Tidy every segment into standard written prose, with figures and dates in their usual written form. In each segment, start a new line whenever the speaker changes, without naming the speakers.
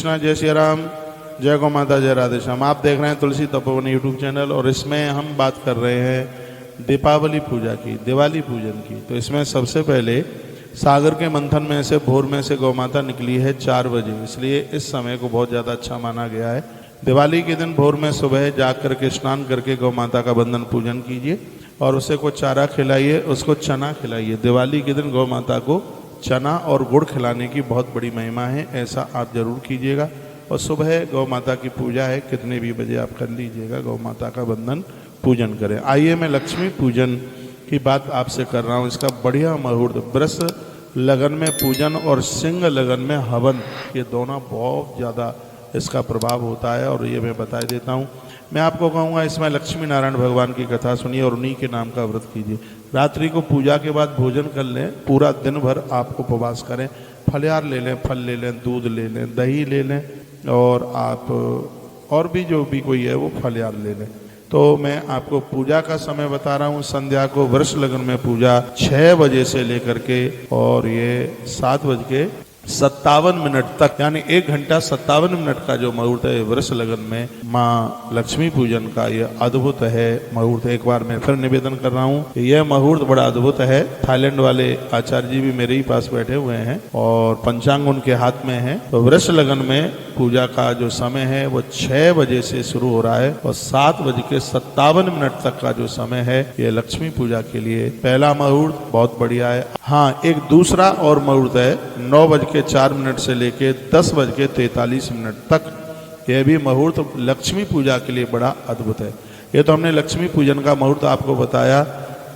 कृष्णा, जय श्री राम, जय गौ माता, जय राधे श्याम। आप देख रहे हैं तुलसी तपोवन यूट्यूब चैनल और इसमें हम बात कर रहे हैं दीपावली पूजा की, दिवाली पूजन की। तो इसमें सबसे पहले सागर के मंथन में से भोर में से गौ माता निकली है 4 बजे, इसलिए इस समय को बहुत ज़्यादा अच्छा माना गया है। दिवाली के दिन भोर में सुबह जाग करके स्नान करके गौ माता का बंधन पूजन कीजिए और उसे को चारा खिलाइए, उसको चना खिलाइए। दिवाली के दिन गौ माता को चना और गुड़ खिलाने की बहुत बड़ी महिमा है, ऐसा आप जरूर कीजिएगा। और सुबह गौ माता की पूजा है, कितने भी बजे आप कर लीजिएगा, गौ माता का बंधन पूजन करें। आइए मैं लक्ष्मी पूजन की बात आपसे कर रहा हूँ। इसका बढ़िया मुहूर्त, वृष लगन में पूजन और सिंह लगन में हवन, ये दोनों बहुत ज़्यादा इसका प्रभाव होता है और ये मैं बता देता हूँ। मैं आपको कहूँगा इसमें लक्ष्मी नारायण भगवान की कथा सुनिए और उन्हीं के नाम का व्रत कीजिए। रात्रि को पूजा के बाद भोजन कर लें, पूरा दिन भर आप उपवास करें, फलहार ले लें, फल ले लें, दूध ले लें, दही ले लें और आप और भी जो भी कोई है वो फलहार ले लें। तो मैं आपको पूजा का समय बता रहा हूँ। संध्या को वृष लगन में पूजा 6 बजे से लेकर के और ये 7:57 तक, यानी 1 घंटा 57 मिनट का जो मुहूर्त है वृष लगन में माँ लक्ष्मी पूजन का, ये अद्भुत है मुहूर्त। एक बार मैं फिर निवेदन कर रहा हूँ, यह मुहूर्त बड़ा अद्भुत है। थाईलैंड वाले आचार्य जी भी मेरे ही पास बैठे हुए हैं और पंचांग उनके हाथ में है। तो वृष लगन में पूजा का जो समय है वो 6 बजे से शुरू हो रहा है और 7:57 तक का जो समय है ये लक्ष्मी पूजा के लिए पहला मुहूर्त बहुत बढ़िया है। हाँ, एक दूसरा और मुहूर्त है 9:04 से लेके 10:43 तक। यह भी मुहूर्त लक्ष्मी पूजा के लिए बड़ा अद्भुत है। ये तो हमने लक्ष्मी पूजन का मुहूर्त आपको बताया।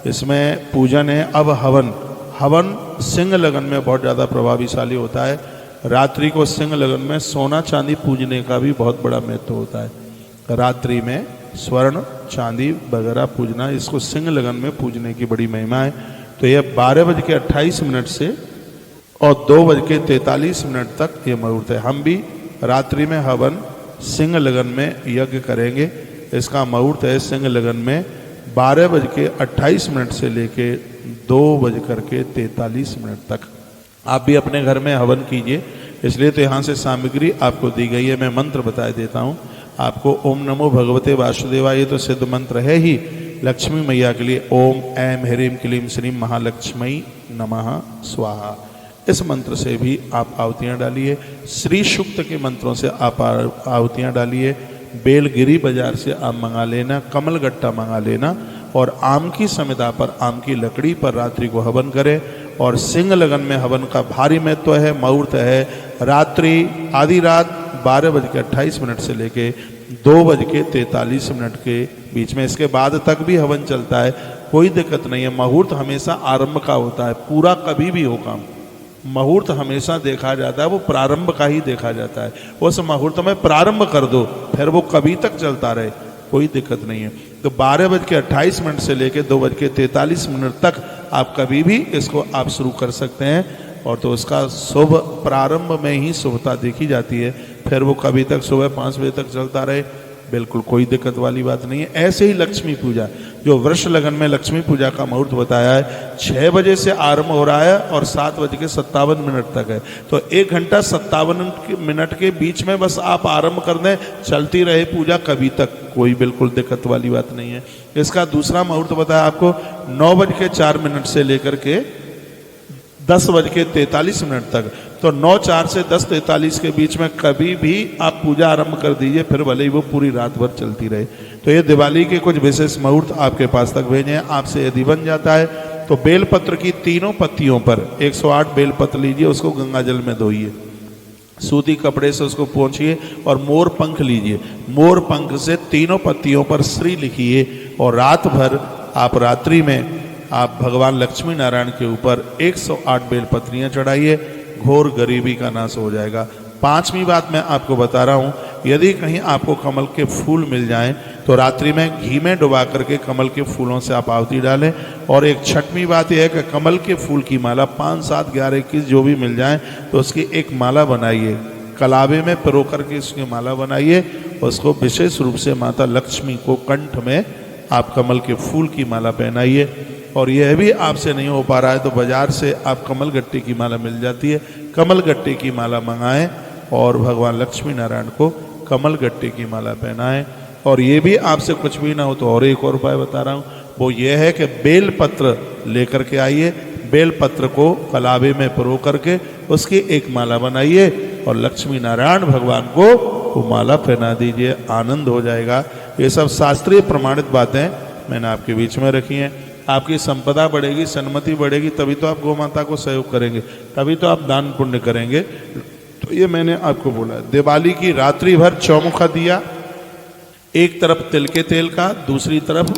इसमें पूजन है अब हवन। हवन सिंह लगन में बहुत ज़्यादा प्रभावशाली होता है। रात्रि को सिंह लगन में सोना चांदी पूजने का भी बहुत बड़ा महत्व होता है। रात्रि में स्वर्ण चांदी वगैरह पूजना, इसको सिंह लगन में पूजने की बड़ी महिमा है। तो यह 12:28 से और 2:43 तक ये मुहूर्त है। हम भी रात्रि में हवन सिंह लगन में यज्ञ करेंगे। इसका मुहूर्त है सिंह लगन में 12:28 से लेके 2:43 तक। आप भी अपने घर में हवन कीजिए, इसलिए तो यहाँ से सामग्री आपको दी गई है। मैं मंत्र बता देता हूँ आपको। ओम नमो भगवते वासुदेवाय, ये तो सिद्ध मंत्र है ही लक्ष्मी मैया के लिए। ओम ऐं ह्रीं क्लीं श्रीं महालक्ष्मी नमः स्वाहा। इस मंत्र से भी आप आहुतियाँ डालिए। श्री सूक्त के मंत्रों से आप आहुतियाँ डालिए। बेलगिरी बाजार से आप मंगा लेना, कमल गट्टा मंगा लेना और आम की समिधा पर, आम की लकड़ी पर रात्रि को हवन करें। और सिंह लगन में हवन का भारी महत्व है। मुहूर्त है रात्रि आधी रात 12:28 से लेके 2:43 के बीच में। इसके बाद तक भी हवन चलता है, कोई दिक्कत नहीं है। मुहूर्त हमेशा आरंभ का होता है, पूरा कभी भी हो काम। मुहूर्त हमेशा देखा जाता है वो प्रारंभ का ही देखा जाता है। उस मुहूर्त में प्रारंभ कर दो, फिर वो कभी तक चलता रहे, कोई दिक्कत नहीं है। तो 12:28 से लेकर 2:43 तक आप कभी भी इसको आप शुरू कर सकते हैं और तो उसका शुभ प्रारंभ में ही शुभता देखी जाती है। फिर वो कभी तक सुबह 5 बजे तक चलता रहे, बिल्कुल कोई दिक्कत वाली बात नहीं है। ऐसे ही लक्ष्मी पूजा, जो वृष लगन में लक्ष्मी पूजा का मुहूर्त बताया है 6 बजे से आरंभ हो रहा है और 7:57 तक है। तो 1 घंटा 57 के बीच में बस आप आरंभ कर दें, चलती रहे पूजा कभी तक, कोई बिल्कुल दिक्कत वाली बात नहीं है। इसका दूसरा मुहूर्त बताया आपको 9:04 से लेकर के 10:43 तक। तो 9:04 से 10:43 के बीच में कभी भी आप पूजा आरंभ कर दीजिए, फिर भले ही वो पूरी रात भर चलती रहे। तो ये दिवाली के कुछ विशेष मुहूर्त आपके पास तक भेजे हैं। आपसे यदि बन जाता है तो बेलपत्र की तीनों पत्तियों पर 108 बेलपत्र लीजिए, उसको गंगा जल में धोइए, सूती कपड़े से उसको पोंछिए और मोर पंख लीजिए। मोर पंख से तीनों पत्तियों पर श्री लिखिए और रात भर आप रात्रि में आप भगवान लक्ष्मी नारायण के ऊपर 108 बेलपत्रियां चढ़ाइए, घोर गरीबी का नाश हो जाएगा। 5वीं बात मैं आपको बता रहा हूँ, यदि कहीं आपको कमल के फूल मिल जाएं तो रात्रि में घी में डुबा करके कमल के फूलों से आप आहुति डालें। और एक 6वीं बात यह है कि कमल के फूल की माला 5, 7, 11, 21 जो भी मिल जाए तो उसकी एक माला बनाइए, कलावे में पिरो करके उसकी माला बनाइए। उसको विशेष रूप से माता लक्ष्मी को कंठ में आप कमल के फूल की माला पहनाइए। और यह भी आपसे नहीं हो पा रहा है तो बाजार से आप कमल गट्टे की माला मिल जाती है, कमल गट्टे की माला मंगाएं और भगवान लक्ष्मी नारायण को कमल गट्टे की माला पहनाएं। और ये भी आपसे कुछ भी ना हो तो और एक और उपाय बता रहा हूँ, वो ये है कि बेल पत्र लेकर के आइए, बेल पत्र को कलावे में परो करके उसकी एक माला बनाइए और लक्ष्मी नारायण भगवान को वो माला पहना दीजिए, आनंद हो जाएगा। ये सब शास्त्रीय प्रमाणित बातें मैंने आपके बीच में रखी हैं। आपकी संपदा बढ़ेगी, सन्मति बढ़ेगी, तभी तो आप गौ माता को सहयोग करेंगे, तभी तो आप दान पुण्य करेंगे। तो ये मैंने आपको बोला। दिवाली की रात्रि भर चौमुखा दिया, एक तरफ तिल के तेल का, दूसरी तरफ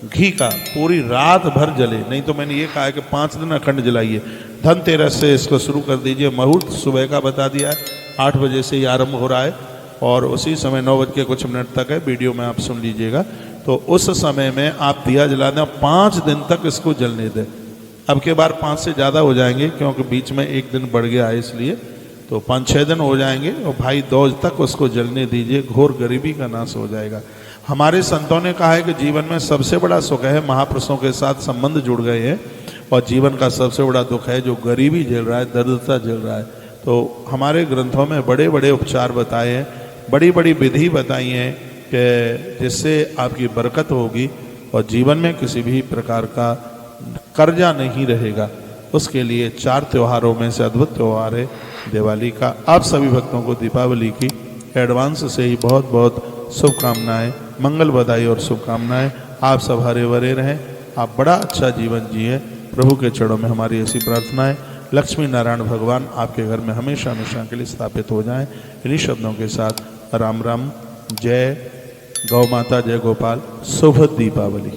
घी का, पूरी रात भर जले। नहीं तो मैंने ये कहा है कि 5 दिन अखंड जलाइए। धनतेरस से इसको शुरू कर दीजिए। मुहूर्त सुबह का बता दिया है, 8 बजे से ही आरंभ हो रहा है और उसी समय 9 बज के कुछ मिनट तक है। वीडियो में आप सुन लीजिएगा। तो उस समय में आप दिया जला दें, 5 दिन तक इसको जलने दें। अब के बार 5 से ज़्यादा हो जाएंगे क्योंकि बीच में एक दिन बढ़ गया है, इसलिए तो 5-6 दिन हो जाएंगे। और भाई दूज तक उसको जलने दीजिए, घोर गरीबी का नाश हो जाएगा। हमारे संतों ने कहा है कि जीवन में सबसे बड़ा सुख है महापुरुषों के साथ संबंध जुड़ गए हैं, और जीवन का सबसे बड़ा दुख है जो गरीबी झेल रहा है, दरिद्रता झेल रहा है। तो हमारे ग्रंथों में बड़े बड़े उपचार बताए हैं, बड़ी बड़ी विधि बताई हैं कि जिससे आपकी बरकत होगी और जीवन में किसी भी प्रकार का कर्जा नहीं रहेगा। उसके लिए 4 त्योहारों में से अद्भुत त्यौहार है दिवाली का। आप सभी भक्तों को दीपावली की एडवांस से ही बहुत बहुत शुभकामनाएं, मंगल बधाई और शुभकामनाएं। आप सब हरे भरे रहें, आप बड़ा अच्छा जीवन जिए। प्रभु के चरणों में हमारी ऐसी प्रार्थना है। लक्ष्मी नारायण भगवान आपके घर में हमेशा हमेशा के लिए स्थापित हो जाएं। इन्हीं शब्दों के साथ राम राम, जय गौ माता, जय गोपाल, शुभ दीपावली।